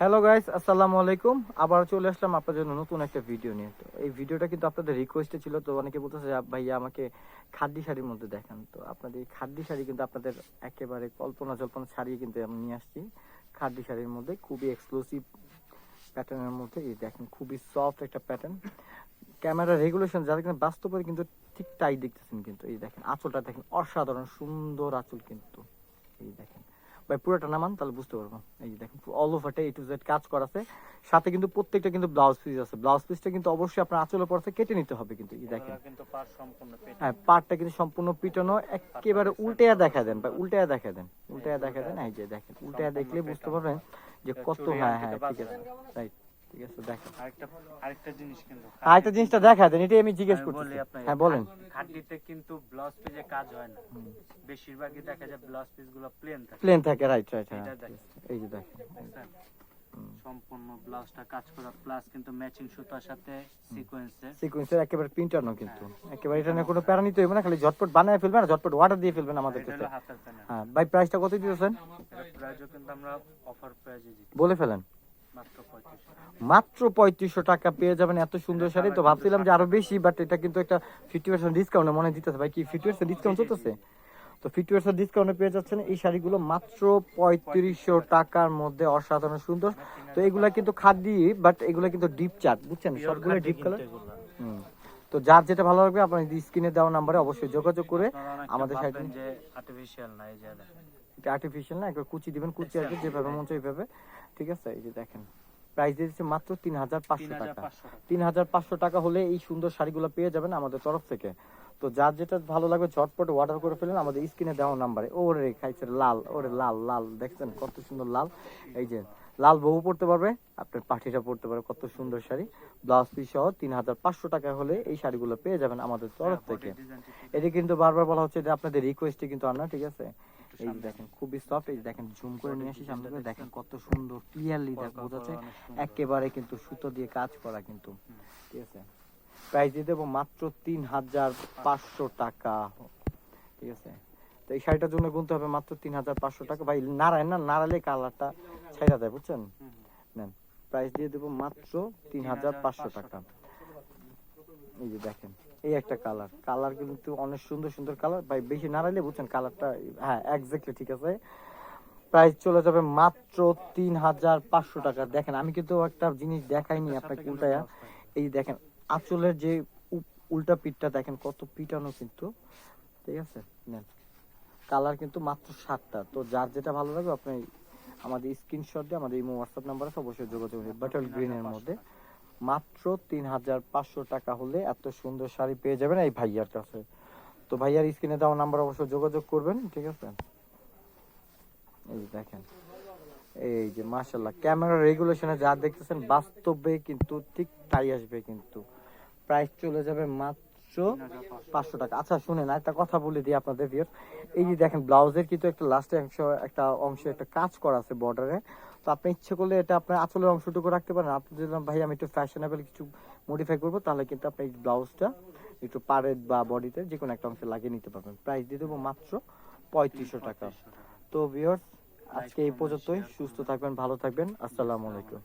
Hello guys, আসসালামু আলাইকুম। আবার চলে আসলাম আপনাদের জন্য নতুন একটা ভিডিও নিয়ে। তো এই ভিডিওটা কিন্তু আপনাদের রিকোয়েস্টে ছিল। তো অনেকে বলতেছে যে ভাইয়া আমাকে খাদ্য শাড়ির মধ্যে দেখান। তো আপনাদের এই খাদ্য শাড়ি কিন্তু আপনাদের একেবারে কল্পনা জল্পনা ছাড়িয়ে কিন্তু আমি নিয়ে আসছি। খাদ্য শাড়ির মধ্যে খুবই এক্সক্লুসিভ প্যাটার্নের মধ্যে এই দেখেন, খুবই সফট একটা প্যাটার্ন। ক্যামেরা রেগুলেশন যারা কিন্তু বাস্তবে কিন্তু ঠিক তাই দেখতেছেন। কিন্তু এই দেখেন আঁচলটা দেখেন, অসাধারণ সুন্দর আঁচল কিন্তু। এই দেখেন ভাই, পুরোটা নামান তাহলে বুঝতে পারবো। এই যে দেখেন অল ওভারটা A to Z কাজ করা আছে, সাথে কিন্তু প্রত্যেকটা কিন্তু ব্লাউজ পিস আছে। ব্লাউজ পিসটা কিন্তু অবশ্যই আপনার আঁচলের পর থেকে কেটে নিতে হবে কিন্তু। এই দেখেন হ্যাঁ, পাটটা কিন্তু সম্পূর্ণ পিটানো। একেবারে উল্টেয়া দেখা দেন ভাই, উল্টেয়া দেখা দেন, উল্টেয়া দেখা দেন। এই যে দেখেন উল্টেয়া দেখলে বুঝতে পারবেন যে কত। হ্যাঁ হ্যাঁ, ঠিক আছে, রাইট, ঠিক আছে। দেখেন আরেকটা জিনিস কিন্তু আরেকটা জিনিসটা দেখা দেন, এটাই আমি জিজ্ঞেস করছি। বলি আপনাকে, হ্যাঁ বলেন। খাদ্যতে কিন্তু ব্লাউজ পিসে কাজ হয় না, বেশিরভাগই দেখা যায় ব্লাউজ পিস গুলো প্লেন থাকে। প্লেন থাকে, রাইট রাইট। হ্যাঁ, এটা দেখেন, এই যে দেখেন দেখছেন? সম্পূর্ণ ব্লাউজটা কাজ করা, প্লাস কিন্তু ম্যাচিং সুতার সাথে সিকোয়েন্সের একেবারে প্রিন্টারনো কিন্তু একেবারে এটা নিয়ে কোনো প্যারা নিতে হবে না, খালি ঝটপট বানায় ফেলবেন আর ঝটপট অর্ডার দিয়ে ফেলবেন আমাদের কাছে। হাতের প্যানেল। হ্যাঁ ভাই, প্রাইসটা কত দিতেছেন প্রাইসও কিন্তু আমরা অফার প্রাইজে দিচ্ছি, বলে ফেলেন। মাত্র 3500। মাত্র 3500 টাকা পেয়ে যাবেন এত সুন্দর শাড়ি। তো ভাবছিলাম যে আরো বেশি, বাট এটা কিন্তু একটা 50% ডিসকাউন্ট মনে দিতেছে ভাই। কি 50% ডিসকাউন্ট চলতেছে? তো 50% ডিসকাউন্টে পেয়ে যাচ্ছেন এই শাড়িগুলো মাত্র 3500 টাকার মধ্যে, অসাধারণ সুন্দর। তো এগুলা কিন্তু খাদি, বাট এগুলা কিন্তু ডিপ চার্ট, বুঝছেন, সবগুলো ডিপ কালার। তো যার যেটা ভালো লাগবে আপনার স্ক্রিনে দেওয়া নাম্বারে অবশ্যই যোগাযোগ করে আমাদের সাইটে। যে আর্টিফিশিয়াল না, এই যে দেখেন, এটা আর্টিফিশিয়াল না, একবার কুচি দিবেন, কুচি আসবে যেভাবে মন চাই ওইভাবে। ঠিক আছে, এই যে দেখেন প্রাইস দিয়েছে মাত্র 3500 টাকা। 3500 টাকা হলে এই সুন্দর শাড়িগুলো পেয়ে যাবেন আমাদের তরফ থেকে। তো যার যেটা ভালো লাগবে ঝটপট অর্ডার করে ফেলেন আমাদের স্ক্রিনে দেওয়া নাম্বারে। ওরে খাইছে লাল, ওরে লাল লাল, দেখছেন কত সুন্দর লাল। এই যে লাল বউ পড়তে পারবে, আপনার পাঠিটা পড়তে পারবে, কত সুন্দর শাড়ি। ব্লাউজ পিস সহ 3500 টাকা হলে এই শাড়িগুলো পেয়ে যাবেন আমাদের তরফ থেকে। এটা কিন্তু বারবার বলা হচ্ছে যে আপনাদের রিকোয়েস্টে কিন্তু আনা, ঠিক আছে। এই যে দেখেন খুবই সফট। এই যে দেখেন জুম করে নিয়ে আসি সামনে করে, দেখেন কত সুন্দর ক্লিয়ারলি বোঝা যাচ্ছে একেবারে কিন্তু সুতো দিয়ে কাজ করা কিন্তু। ঠিক আছে, প্রাইস দিয়ে দেবো মাত্র 3500 টাকা। ঠিক আছে, তো এই শাড়িটার জন্য গুনতে হবে মাত্র 3500 টাকা। ভাই নাড়ায় না, নাড়ালে কালারটা ছাইড়া দেয়, বুঝছেন। নেন, প্রাইস দিয়ে দেবো মাত্র 3500 টাকা। এই যে দেখেন এই একটা কালার, কালার কিন্তু অনেক সুন্দর সুন্দর কালার ভাই, বেশি নাড়াইলে বুঝছেন কালারটা। হ্যাঁ এক্স্যাক্টলি ঠিক আছে। প্রাইস চলে যাবে মাত্র 3500 টাকা। দেখেন আমি কিন্তু একটা জিনিস দেখাইনি আপনাকে উল্টায়া। এই যে দেখেন আঁচলের যে উল্টা পিঠটা দেখেন কত পিটানো কিন্তু। ঠিক আছে, নেন, কালার কিন্তু মাত্র 7টা। তো যার যেটা ভালো লাগবে আপনি আমাদের স্ক্রিনশট দিয়ে আমাদের ইমো হোয়াটসঅ্যাপ নাম্বারে অবশ্যই যোগাযোগ করবেন। বাটল গ্রিনের মধ্যে মাত্র 3500 টাকা হলে এত সুন্দর শাড়ি পেয়ে যাবেন এই ভাইয়ার কাছে। তো ভাইয়ার স্ক্রিনে দেওয়া নাম্বার অবশ্যই যোগাযোগ করবেন, ঠিক আছে। এই যে দেখেন, এই যে মাশাআল্লাহ, ক্যামেরা রেগুলেশনে যা দেখতেছেন বাস্তবে কিন্তু ঠিক তাই আসবে কিন্তু। প্রাইস চলে যাবে মাত্র 500 টাকা। আচ্ছা শুনেন, একটা কথা বলে দিই আপনাদের ভিউয়ার। এই যে দেখেন ব্লাউজের কিন্তু একটা লাস্টে অংশে একটা কাজ করা আছে বর্ডারে। তো আপনি ইচ্ছে করলে এটা আপনার আঁচলের অংশটুকু রাখতে পারেন। আপনি যদি ভাই আমি একটু ফ্যাশনেবল কিছু মডিফাই করবো, তাহলে কিন্তু আপনি এই ব্লাউজটা একটু পাড়ের বা বডিতে যে কোনো একটা অংশে লাগিয়ে নিতে পারবেন। প্রাইস দিয়ে দেবো মাত্র 3500 টাকা। তো ভিউয়ার্স, আজকে এই পর্যন্তই। সুস্থ থাকবেন, ভালো থাকবেন, আসসালামু আলাইকুম।